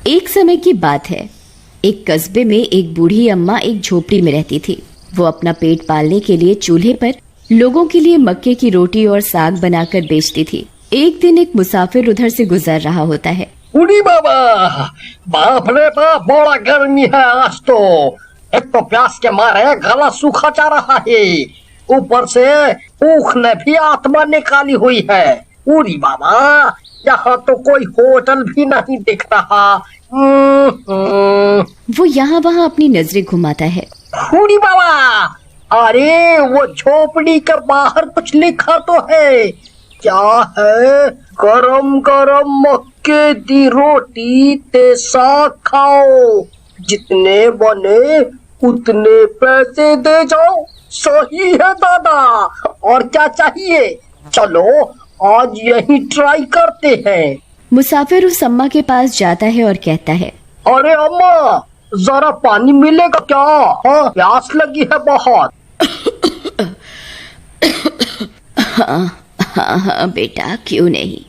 एक समय की बात है। एक कस्बे में एक बूढ़ी अम्मा एक झोपड़ी में रहती थी। वो अपना पेट पालने के लिए चूल्हे पर लोगों के लिए मक्के की रोटी और साग बनाकर बेचती थी। एक दिन एक मुसाफिर उधर से गुजर रहा होता है। बूढ़ी बाबा, बाप रे बाप, बड़ा गर्मी है आज तो। एक तो प्यास के मारे गला सूखा जा रहा है, ऊपर से भूख ने भी आत्मा निकाली हुई है। बूढ़ी बाबा, यहाँ तो कोई होटल भी नहीं दिख रहा। वो यहाँ वहाँ अपनी नजरें घुमाता है। बूढ़ी बाबा, अरे वो झोपड़ी के बाहर कुछ लिखा तो है। क्या है? गरम गरम मक्के दी रोटी ते साग खाओ, जितने बने उतने पैसे दे जाओ। सही है दादा, और क्या चाहिए? चलो आज यही ट्राई करते हैं। मुसाफिर उस अम्मा के पास जाता है और कहता है, अरे अम्मा, जरा पानी मिलेगा क्या? हाँ, प्यास लगी है बहुत। हाँ बेटा, क्यों नहीं।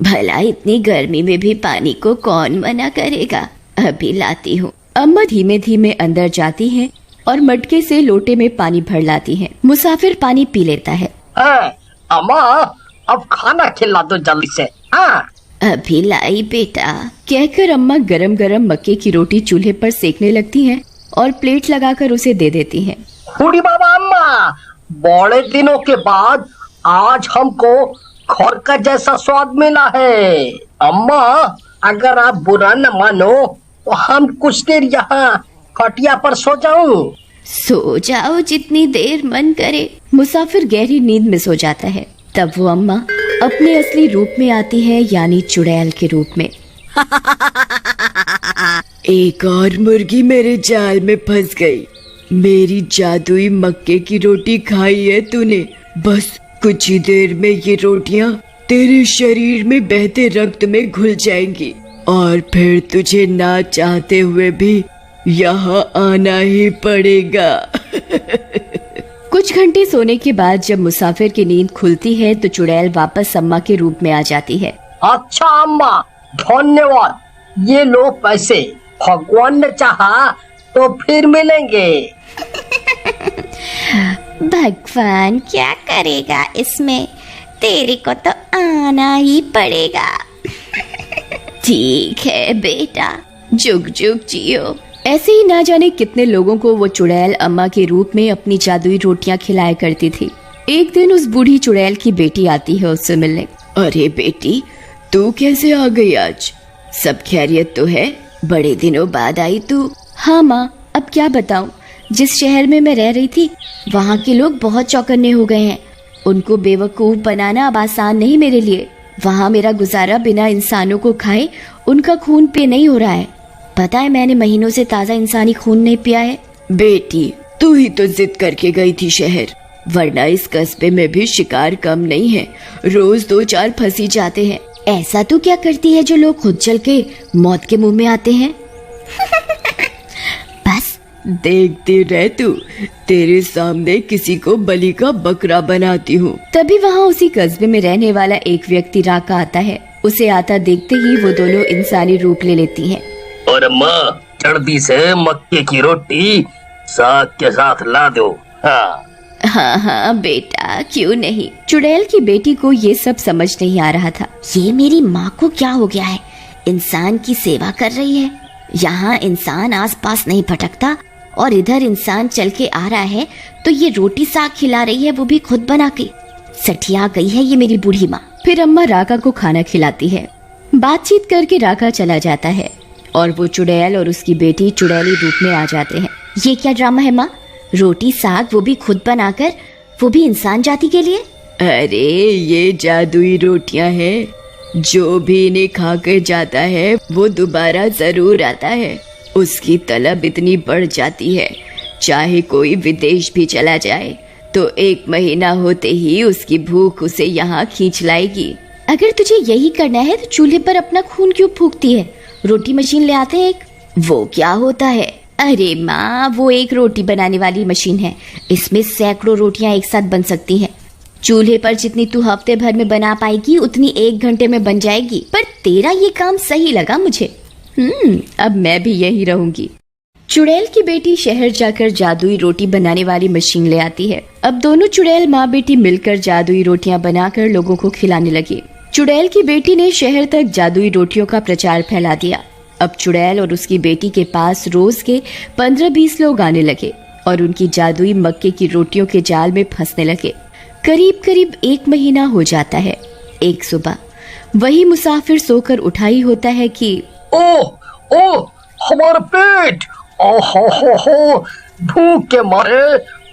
भला इतनी गर्मी में भी पानी को कौन मना करेगा। अभी लाती हूँ। अम्मा धीमे धीमे अंदर जाती है और मटके से लोटे में पानी भर लाती है। मुसाफिर पानी पी लेता है। अम्मा, अब खाना खिला दो जल्दी से। हाँ, अभी लाई बेटा, कहकर अम्मा गरम गरम मक्के की रोटी चूल्हे पर सेकने लगती हैं और प्लेट लगाकर उसे दे देती हैं। बूढ़ी बाबा, अम्मा, बड़े दिनों के बाद आज हमको घर का जैसा स्वाद मिला है। अम्मा, अगर आप बुरा न मानो तो हम कुछ देर यहाँ खटिया पर सो जाऊं। सो जाओ जितनी देर मन करे। मुसाफिर गहरी नींद में सो जाता है। तब वो अम्मा अपने असली रूप में आती है, यानी चुड़ैल के रूप में। एक और मुर्गी मेरे जाल में फंस गई। मेरी जादुई मक्के की रोटी खाई है तूने। बस कुछ ही देर में ये रोटियां तेरे शरीर में बहते रक्त में घुल जाएंगी और फिर तुझे ना चाहते हुए भी यहाँ आना ही पड़ेगा। कुछ घंटे सोने के बाद जब मुसाफिर की नींद खुलती है तो चुड़ैल वापस अम्मा के रूप में आ जाती है। अच्छा अम्मा, धन्यवाद। ये लो पैसे, भगवान ने चाहा तो फिर मिलेंगे। भगवान क्या करेगा इसमें, तेरे को तो आना ही पड़ेगा। ठीक है बेटा, जुग जुग जियो। ऐसे ही ना जाने कितने लोगों को वो चुड़ैल अम्मा के रूप में अपनी जादुई रोटियां खिलाया करती थी। एक दिन उस बूढ़ी चुड़ैल की बेटी आती है उससे मिलने। अरे बेटी, तू कैसे आ गई आज? सब खैरियत तो है? बड़े दिनों बाद आई तू। हाँ माँ, अब क्या बताऊँ, जिस शहर में मैं रह रही थी वहाँ के लोग बहुत चौकन्ने हो गए हैं। उनको बेवकूफ बनाना अब आसान नहीं मेरे लिए। वहाँ मेरा गुजारा बिना इंसानों को खाए उनका खून पे नहीं हो रहा है। पता है, मैंने महीनों से ताज़ा इंसानी खून नहीं पिया है। बेटी, तू ही तो जिद करके गई थी शहर, वरना इस कस्बे में भी शिकार कम नहीं है। रोज 2-4 फंसी जाते हैं। ऐसा तू क्या करती है जो लोग खुद चल के मौत के मुंह में आते हैं? बस देखती रह तू, तेरे सामने किसी को बलि का बकरा बनाती हूँ। तभी वहाँ उसी कस्बे में रहने वाला एक व्यक्ति राका आता है। उसे आता देखते ही वो दोनों इंसानी रूप ले लेती हैं। और अम्मा, जल्दी से मक्के की रोटी साग के साथ ला दो। हाँ हाँ बेटा, क्यों नहीं। चुड़ैल की बेटी को ये सब समझ नहीं आ रहा था। ये मेरी माँ को क्या हो गया है, इंसान की सेवा कर रही है। यहाँ इंसान आसपास नहीं भटकता और इधर इंसान चल के आ रहा है तो ये रोटी साग खिला रही है, वो भी खुद बना के। सठिया गई है ये मेरी बूढ़ी माँ। फिर अम्मा राका को खाना खिलाती है। बातचीत करके राका चला जाता है और वो चुड़ैल और उसकी बेटी चुड़ैली रूप में आ जाते हैं। ये क्या ड्रामा है माँ? रोटी साग वो भी खुद बनाकर, वो भी इंसान जाति के लिए? अरे ये जादुई रोटियां हैं, जो भी इन्हें खाकर जाता है वो दोबारा जरूर आता है। उसकी तलब इतनी बढ़ जाती है, चाहे कोई विदेश भी चला जाए तो 1 महीना होते ही उसकी भूख उसे यहाँ खींच लाएगी। अगर तुझे यही करना है तो चूल्हे पर अपना खून क्यों फूकती है? रोटी मशीन ले आते हैं एक। वो क्या होता है? अरे माँ, वो एक रोटी बनाने वाली मशीन है। इसमें सैकड़ों रोटियां एक साथ बन सकती हैं। चूल्हे पर जितनी तू हफ्ते भर में बना पाएगी उतनी 1 घंटे में बन जाएगी। पर तेरा ये काम सही लगा मुझे। अब मैं भी यही रहूंगी। चुड़ैल की बेटी शहर जाकर जादुई रोटी बनाने वाली मशीन ले आती है। अब दोनों चुड़ैल माँ बेटी मिलकर जादुई रोटियां बनाकर लोगों को खिलाने लगी। चुड़ैल की बेटी ने शहर तक जादुई रोटियों का प्रचार फैला दिया। अब चुड़ैल और उसकी बेटी के पास रोज के 15-20 लोग आने लगे और उनकी जादुई मक्के की रोटियों के जाल में फंसने लगे। करीब करीब 1 महीना हो जाता है। एक सुबह वही मुसाफिर सोकर उठा ही होता है कि ओह हमारा पेट, ओहो भूख के मारे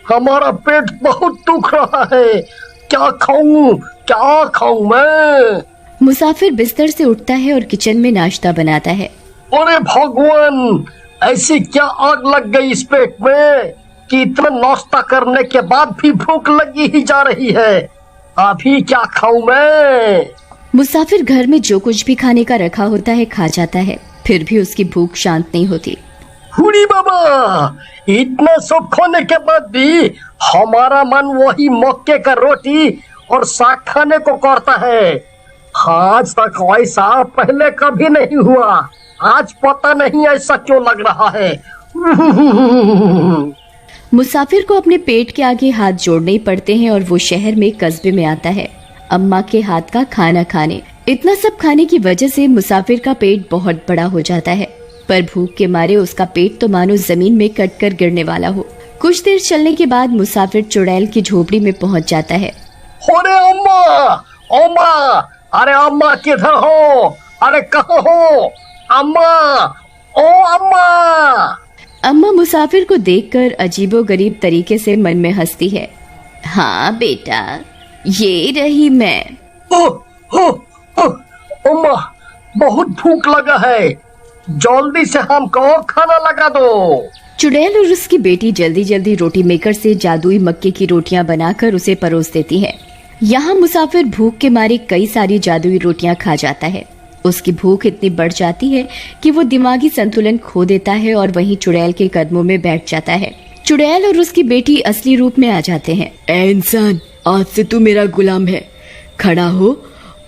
हमारा पेट बहुत दुख रहा है। क्या खाऊं मैं? मुसाफिर बिस्तर से उठता है और किचन में नाश्ता बनाता है। अरे भगवान, ऐसी क्या आग लग गई इस पेट में कि इतना नाश्ता करने के बाद भी भूख लगी ही जा रही है। अभी क्या खाऊं मैं? मुसाफिर घर में जो कुछ भी खाने का रखा होता है खा जाता है, फिर भी उसकी भूख शांत नहीं होती। हुड़ी बाबा, इतना सब खाने के बाद भी हमारा मन वही मक्के का रोटी और साग खाने को करता है। आज तक ऐसा पहले कभी नहीं हुआ। आज पता नहीं ऐसा क्यों लग रहा है। मुसाफिर को अपने पेट के आगे हाथ जोड़ने ही पड़ते हैं और वो शहर में कस्बे में आता है अम्मा के हाथ का खाना खाने। इतना सब खाने की वजह से मुसाफिर का पेट बहुत बड़ा हो जाता है, पर भूख के मारे उसका पेट तो मानो जमीन में कटकर गिरने वाला हो। कुछ देर चलने के बाद मुसाफिर चुड़ैल की झोपड़ी में पहुंच जाता है। अरे अम्मा, अरे अम्मा किधर हो? अरे कहाँ हो अम्मा? ओ अम्मा! अम्मा मुसाफिर को देखकर अजीबोगरीब तरीके से मन में हंसती है। हाँ बेटा, ये रही मैं। अम्मा, बहुत भूख लगा है, जल्दी से हमको खाना लगा दो। चुड़ैल और उसकी बेटी जल्दी जल्दी रोटी मेकर से जादुई मक्के की रोटियां बनाकर उसे परोस देती है। यहाँ मुसाफिर भूख के मारे कई सारी जादुई रोटियां खा जाता है। उसकी भूख इतनी बढ़ जाती है कि वो दिमागी संतुलन खो देता है और वहीं चुड़ैल के कदमों में बैठ जाता है। चुड़ैल और उसकी बेटी असली रूप में आ जाते हैं। ए इंसान, आज से तू मेरा गुलाम है। खड़ा हो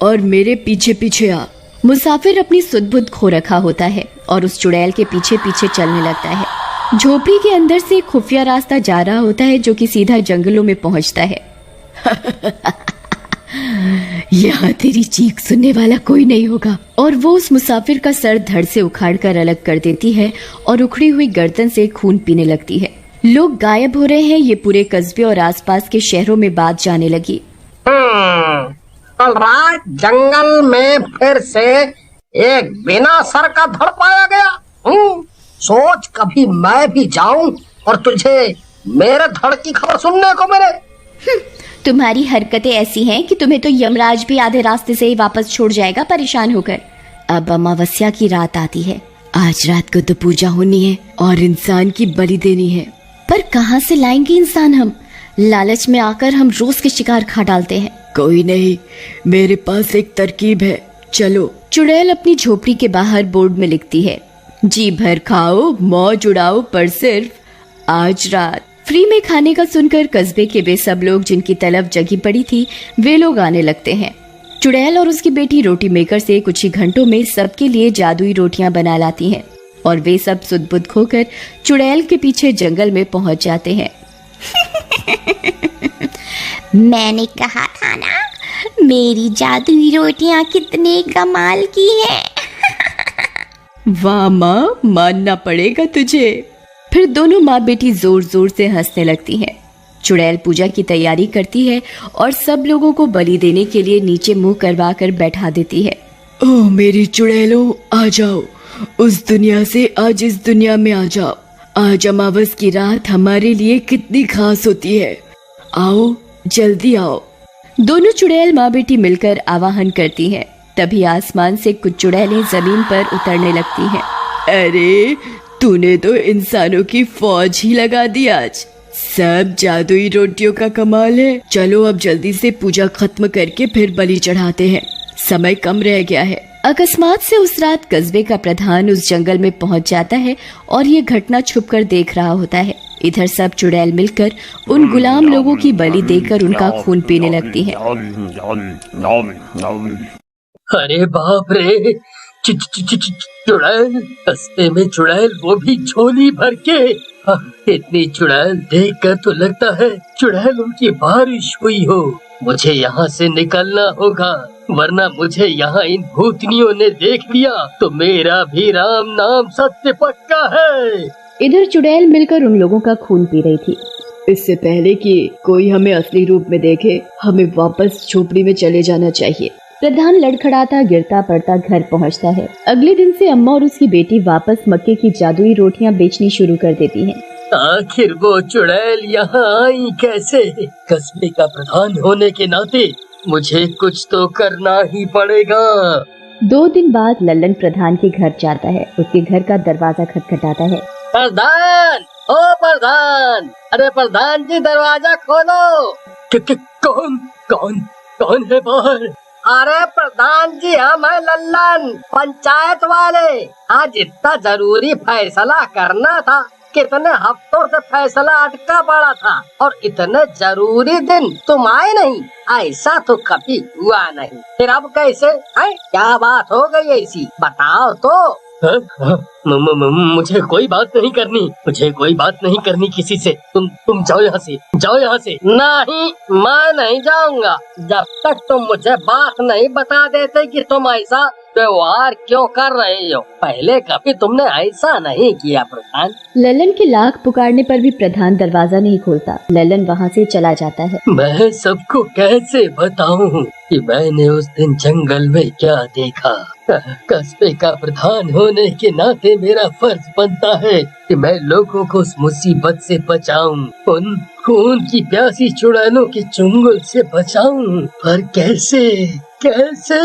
और मेरे पीछे पीछे आ। मुसाफिर अपनी सुध-बुध खो रखा होता है और उस चुड़ैल के पीछे पीछे चलने लगता है। झोपड़ी के अंदर से खुफिया रास्ता जा रहा होता है जो कि सीधा जंगलों में पहुंचता है। यहाँ तेरी चीख सुनने वाला कोई नहीं होगा। और वो उस मुसाफिर का सर धड़ से उखाड़कर अलग कर देती है और उखड़ी हुई गर्दन से खून पीने लगती है। लोग गायब हो रहे हैं, ये पूरे कस्बे और आसपास के शहरों में बात जाने लगी। कल रात जंगल में फिर से एक बिना सर का धड़ पाया गया। सोच कभी मैं भी जाऊं और तुझे मेरे धड़ की खबर सुनने को मिले। तुम्हारी हरकतें ऐसी हैं कि तुम्हें तो यमराज भी आधे रास्ते से ही वापस छोड़ जाएगा परेशान होकर। अब अमावस्या की रात आती है। आज रात को तो पूजा होनी है और इंसान की बलि देनी है। पर कहाँ से लाएंगे इंसान हम? लालच में आकर हम रोज के शिकार खा डालते हैं। कोई नहीं, मेरे पास एक तरकीब है, चलो। चुड़ैल अपनी झोपड़ी के बाहर बोर्ड में लिखती है, जी भर खाओ मौज उड़ाओ पर सिर्फ आज रात। फ्री में खाने का सुनकर कस्बे के वे सब लोग जिनकी तलब जगी पड़ी थी वे लोग आने लगते हैं। चुड़ैल और उसकी बेटी रोटी मेकर से कुछ ही घंटों में सबके लिए जादुई रोटियां बना लाती हैं और वे सब सुध-बुध खोकर चुड़ैल के पीछे जंगल में पहुंच जाते हैं। मैंने कहा था ना, मेरी जादुई रोटियां कितने कमाल की हैं। वाह माँ, मानना पड़ेगा तुझे। फिर दोनों माँ बेटी जोर जोर से हंसने लगती हैं। चुड़ैल पूजा की तैयारी करती है और सब लोगों को बलि देने के लिए नीचे मुंह करवा कर बैठा देती है। ओह मेरी चुड़ैलों, आ जाओ, उस दुनिया से आज इस दुनिया में आ जाओ। आज अमावस की रात हमारे लिए कितनी खास होती है। आओ, जल्दी आओ। दोनों चुड़ैल माँ बेटी मिलकर आवाहन करती हैं। तभी आसमान से कुछ चुड़ैलें जमीन पर उतरने लगती हैं। अरे, तूने तो इंसानों की फौज ही लगा दी आज। सब जादुई रोटियों का कमाल है। चलो अब जल्दी से पूजा खत्म करके फिर बलि चढ़ाते हैं, समय कम रह गया है। अकस्मात से उस रात कस्बे का प्रधान उस जंगल में पहुंच जाता है और ये घटना छुपकर देख रहा होता है। इधर सब चुड़ैल मिलकर उन गुलाम लोगों की बलि देकर उनका खून पीने लगती है। अरे बाप रे, चुड़ैल, कस्बे में चुड़ैल, वो भी झोली भर के। इतनी चुड़ैल देखकर तो लगता है चुड़ैल उनकी बारिश हुई हो। मुझे यहाँ से निकलना होगा, वरना मुझे यहाँ इन भूतनियों ने देख लिया तो मेरा भी राम नाम सत्य पक्का है। इधर चुड़ैल मिलकर उन लोगों का खून पी रही थी। इससे पहले कि कोई हमें असली रूप में देखे, हमें वापस झोपड़ी में चले जाना चाहिए। प्रधान लड़खड़ाता गिरता पड़ता घर पहुंचता है। अगले दिन से अम्मा और उसकी बेटी वापस मक्के की जादुई रोटियां बेचनी शुरू कर देती हैं। आखिर वो चुड़ैल यहाँ आई कैसे? कस्बे का प्रधान होने के नाते मुझे कुछ तो करना ही पड़ेगा। 2 दिन बाद लल्लन प्रधान के घर जाता है। उसके घर का दरवाजा खटखटाता है। प्रधान, ओ प्रधान, अरे प्रधान जी दरवाजा खोलो। कौन कौन कौन है बाहर? अरे प्रधान जी, हम है लल्लन, पंचायत वाले। आज इतना जरूरी फैसला करना था, कितने हफ्तों से फैसला अटका पड़ा था, और इतने जरूरी दिन तुम आए नहीं। ऐसा तो कभी हुआ नहीं, फिर अब कैसे है? क्या बात हो गई ऐसी, बताओ तो। मुझे कोई बात नहीं करनी, मुझे कोई बात नहीं करनी किसी से। तुम जाओ यहाँ से, जाओ यहाँ से। नहीं, मैं नहीं जाऊंगा जब तक तुम मुझे बात नहीं बता देते कि तुम ऐसा व्यवहार क्यों कर रहे हो। पहले कभी तुमने ऐसा नहीं किया प्रधान। लल्लन के लाख पुकारने पर भी प्रधान दरवाजा नहीं खोलता। लल्लन वहाँ से चला जाता है। मैं सबको कैसे बताऊं कि मैंने उस दिन जंगल में क्या देखा? कस्बे का प्रधान होने के नाते मेरा फर्ज बनता है कि मैं लोगों को उस मुसीबत से बचाऊं, उन खून की प्यासी चुड़ैलों के चुंगल से बचाऊं। पर कैसे कैसे?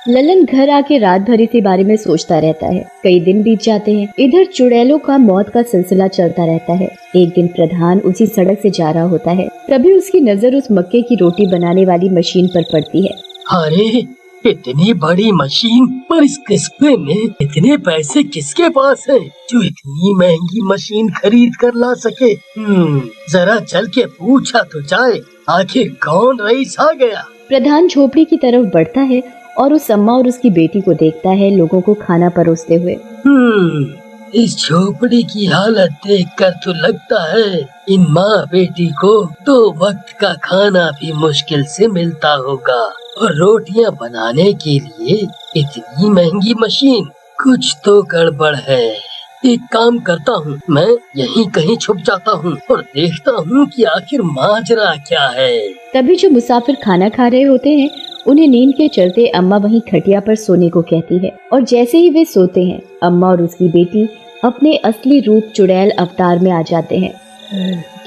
लल्लन घर आके रात भर इसी बारे में सोचता रहता है। कई दिन बीत जाते हैं। इधर चुड़ैलों का मौत का सिलसिला चलता रहता है। एक दिन प्रधान उसी सड़क से जा रहा होता है, तभी उसकी नजर उस मक्के की रोटी बनाने वाली मशीन पर पड़ती है। अरे, इतनी बड़ी मशीन, पर इस कस्बे में इतने पैसे किसके पास हैं जो इतनी महंगी मशीन खरीद कर ला सके? जरा चल के पूछा तो जाए, आखिर कौन रईस आ गया। प्रधान झोपड़ी की तरफ बढ़ता है और उस अम्मा और उसकी बेटी को देखता है लोगों को खाना परोसते हुए। इस झोपड़ी की हालत देखकर तो लगता है इन माँ बेटी को 2 वक्त का खाना भी मुश्किल से मिलता होगा, और रोटियां बनाने के लिए इतनी महंगी मशीन। कुछ तो गड़बड़ है। एक काम करता हूँ, मैं यहीं कहीं छुप जाता हूँ और देखता हूँ कि आखिर माजरा क्या है। तभी जो मुसाफिर खाना खा रहे होते हैं, उन्हें नींद के चलते अम्मा वहीं खटिया पर सोने को कहती है, और जैसे ही वे सोते हैं, अम्मा और उसकी बेटी अपने असली रूप चुड़ैल अवतार में आ जाते हैं।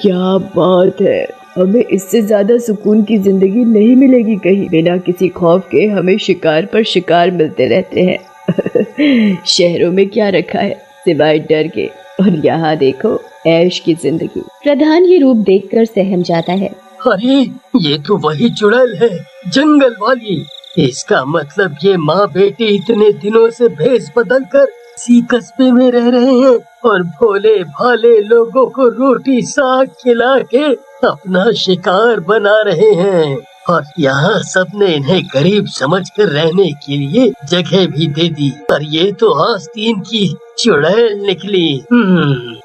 क्या बात है, हमें इससे ज्यादा सुकून की जिंदगी नहीं मिलेगी कहीं। बिना किसी खौफ के हमें शिकार पर शिकार मिलते रहते हैं। शहरों में क्या रखा है सिवाय डर के, और यहाँ देखो ऐश की जिंदगी। प्रधान ये रूप देखकर सहम जाता है। अरे, ये तो वही चुड़ैल है, जंगल वाली। इसका मतलब ये माँ बेटी इतने दिनों से भेष बदल कर इसी कस्बे में रह रहे हैं और भोले भाले लोगों को रोटी साग खिला के अपना शिकार बना रहे हैं। और यहाँ सबने इन्हें गरीब समझकर रहने के लिए जगह भी दे दी, पर ये तो आस्तीन की चुड़ैल निकली।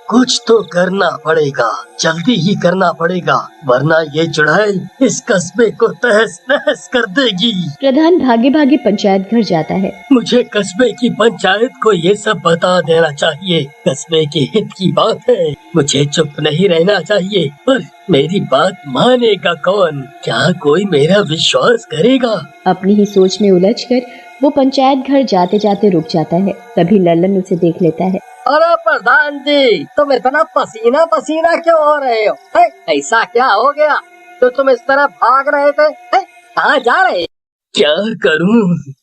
कुछ तो करना पड़ेगा, जल्दी ही करना पड़ेगा, वरना ये चुड़ैल इस कस्बे को तहस नहस कर देगी। प्रधान भागे भागे पंचायत घर जाता है। मुझे कस्बे की पंचायत को ये सब बता देना चाहिए। कस्बे के हित की बात है, मुझे चुप नहीं रहना चाहिए। पर मेरी बात मानेगा कौन? क्या कोई मेरा विश्वास करेगा? अपनी ही सोच में उलझकर वो पंचायत घर जाते जाते रुक जाता है। तभी लल्लन उसे देख लेता है। अरे प्रधान जी, तुम इतना पसीना पसीना क्यों हो रहे हो? ऐसा क्या हो गया तो तुम इस तरह भाग रहे थे? कहाँ जा रहे? क्या करूं,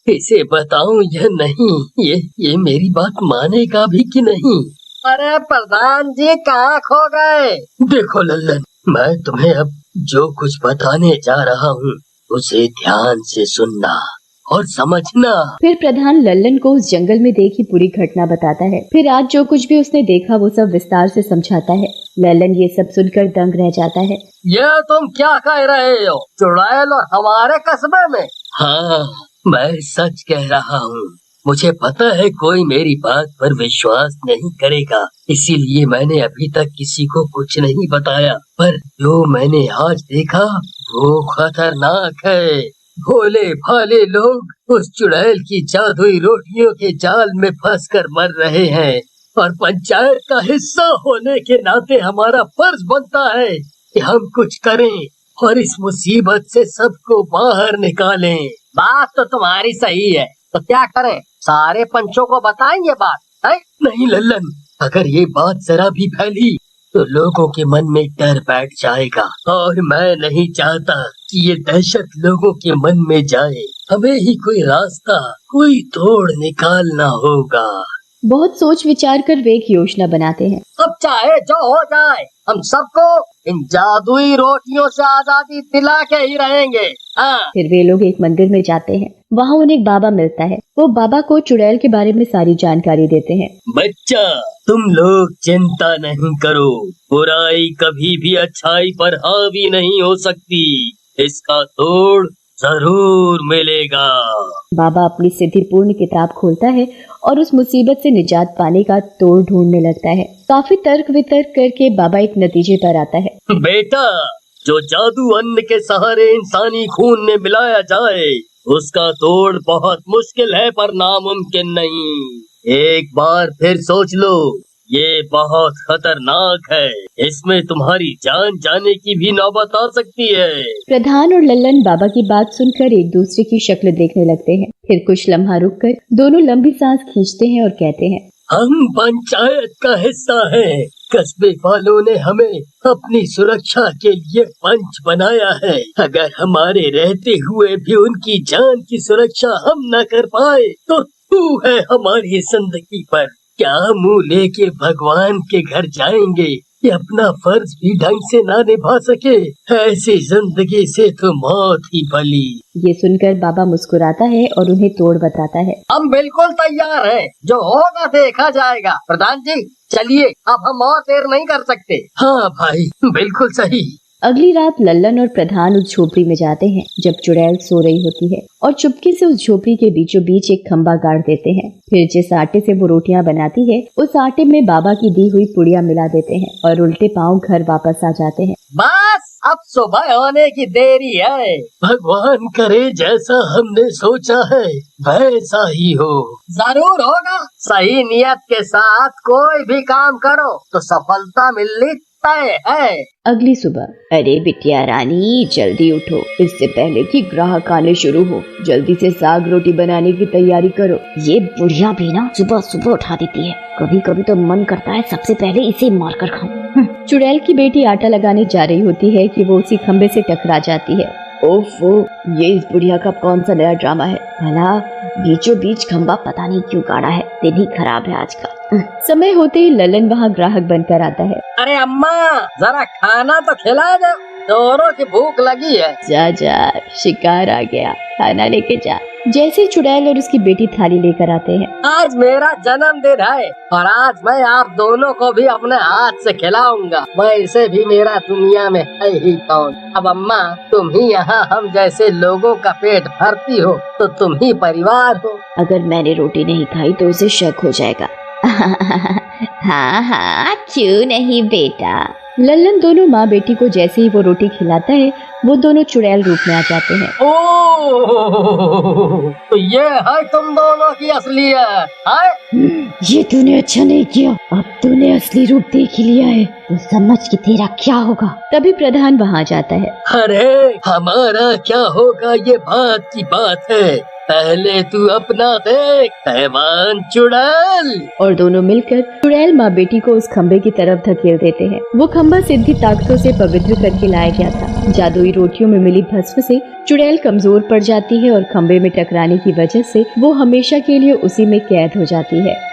इसे बताऊं या नहीं? ये मेरी बात मानेगा भी कि नहीं? अरे प्रधान जी, कहाँ खो गए? देखो लल्लन, मैं तुम्हें अब जो कुछ बताने जा रहा हूँ उसे ध्यान से सुनना और समझना। फिर प्रधान लल्लन को उस जंगल में देखी पूरी घटना बताता है। फिर आज जो कुछ भी उसने देखा वो सब विस्तार से समझाता है। लल्लन ये सब सुनकर दंग रह जाता है। ये तुम क्या कह रहे हो? चुड़ैल और हमारे कस्बे में? हाँ, मैं सच कह रहा हूँ। मुझे पता है कोई मेरी बात पर विश्वास नहीं करेगा, इसीलिए मैंने अभी तक किसी को कुछ नहीं बताया। पर जो मैंने आज देखा वो खतरनाक है। भोले भाले लोग उस चुड़ैल की जादुई रोटियों के जाल में फंसकर मर रहे हैं और पंचायत का हिस्सा होने के नाते हमारा फर्ज बनता है कि हम कुछ करें और इस मुसीबत से सबको बाहर निकालें। बात तो तुम्हारी सही है, तो क्या करें? सारे पंचों को बताएंगे बात है? नहीं लल्लन, अगर ये बात जरा भी फैली तो लोगों के मन में डर बैठ जाएगा और मैं नहीं चाहता कि ये दहशत लोगों के मन में जाए। हमें ही कोई रास्ता, कोई तोड़ निकालना होगा। बहुत सोच विचार कर वे एक योजना बनाते हैं। अब चाहे जो हो जाए, हम सबको इन जादुई रोटियों से आजादी दिला के ही रहेंगे। हाँ। फिर वे लोग एक मंदिर में जाते हैं। वहाँ उन्हें एक बाबा मिलता है। वो बाबा को चुड़ैल के बारे में सारी जानकारी देते हैं। बच्चा, तुम लोग चिंता नहीं करो, बुराई कभी भी अच्छाई पर हावी नहीं हो सकती, इसका तोड़ जरूर मिलेगा। बाबा अपनी सिद्धिपूर्ण किताब खोलता है और उस मुसीबत से निजात पाने का तोड़ ढूंढने लगता है। काफी तर्क वितर्क करके बाबा एक नतीजे पर आता है। बेटा, जो जादू अन्न के सहारे इंसानी खून में मिलाया जाए उसका तोड़ बहुत मुश्किल है पर नामुमकिन नहीं। एक बार फिर सोच लो, ये बहुत खतरनाक है, इसमें तुम्हारी जान जाने की भी नौबत आ सकती है। प्रधान और लल्लन बाबा की बात सुनकर एक दूसरे की शक्ल देखने लगते हैं। फिर कुछ लम्हा रुककर दोनों लंबी सांस खींचते हैं और कहते हैं, हम पंचायत का हिस्सा हैं। कस्बे वालों ने हमें अपनी सुरक्षा के लिए पंच बनाया है। अगर हमारे रहते हुए भी उनकी जान की सुरक्षा हम न कर पाए तो तू है हमारी जिंदगी पर। क्या मुँह लेके भगवान के घर जाएंगे कि अपना फर्ज भी ढंग से ना निभा सके? ऐसी जिंदगी से तो मौत ही भली। ये सुनकर बाबा मुस्कुराता है और उन्हें तोड़ बताता है। हम बिल्कुल तैयार हैं, जो होगा देखा जाएगा। प्रधान जी चलिए, अब हम और देर नहीं कर सकते। हाँ भाई, बिल्कुल सही। अगली रात लल्लन और प्रधान उस झोपड़ी में जाते हैं जब चुड़ैल सो रही होती है और चुपके से उस झोपड़ी के बीचों बीच एक खंबा गाड़ देते हैं। फिर जिस आटे से वो रोटियां बनाती है उस आटे में बाबा की दी हुई पुड़िया मिला देते हैं और उल्टे पांव घर वापस आ जाते हैं। बस अब सुबह होने की देरी है। भगवान करे जैसा हमने सोचा है वैसा ही हो। जरूर होगा। सही नियत के साथ कोई भी काम करो तो सफलता मिलनी तय है। अगली सुबह, अरे बिटिया रानी जल्दी उठो, इससे पहले कि ग्राहक आने शुरू हो, जल्दी से साग रोटी बनाने की तैयारी करो। ये बुढ़िया भी ना सुबह सुबह उठा देती है, कभी कभी तो मन करता है सबसे पहले इसे मार कर खाऊं। चुड़ैल की बेटी आटा लगाने जा रही होती है कि वो उसी खंबे से टकरा जाती है। ओफो, ये इस बुढ़िया का कौन सा नया ड्रामा है? भला बीचों बीच खंबा पता नहीं क्यों गाड़ा है, दिन ही खराब है आज का। समय होते ही ललन वहाँ ग्राहक बनकर आता है। अरे अम्मा, जरा खाना तो खिला दो, दोनों की भूख लगी है। जा जा, शिकार आ गया, खाना लेके जा। जैसे ही चुड़ैल और उसकी बेटी थाली लेकर आते हैं। आज मेरा जन्मदिन है और आज मैं आप दोनों को भी अपने हाथ से खिलाऊंगा। वैसे भी मेरा दुनिया में है ही कौन। अब अम्मा, तुम ही यहाँ हम जैसे लोगों का पेट भरती हो तो तुम ही परिवार हो। अगर मैंने रोटी नहीं खाई तो उसे शक हो जाएगा। हाँ हाँ, क्यों नहीं बेटा। लल्लन दोनों माँ बेटी को जैसे ही वो रोटी खिलाता है वो दोनों चुड़ैल रूप में आ जाते हैं। ओह, तो ये है तुम दोनों की असलियत है? ये तूने अच्छा नहीं किया, अब तूने असली रूप देख ही लिया है, तो समझ कि तेरा क्या होगा। तभी प्रधान वहाँ जाता है। अरे हमारा क्या होगा ये बात की बात है, पहले तू अपना देख हैवान चुड़ैल। और दोनों मिलकर चुड़ैल माँ बेटी को उस खंबे की तरफ धकेल देते हैं। वो खंबा सिद्धि ताकतों से पवित्र करके लाया गया था। जादुई रोटियों में मिली भस्म से चुड़ैल कमजोर पड़ जाती है और खंबे में टकराने की वजह से वो हमेशा के लिए उसी में कैद हो जाती है।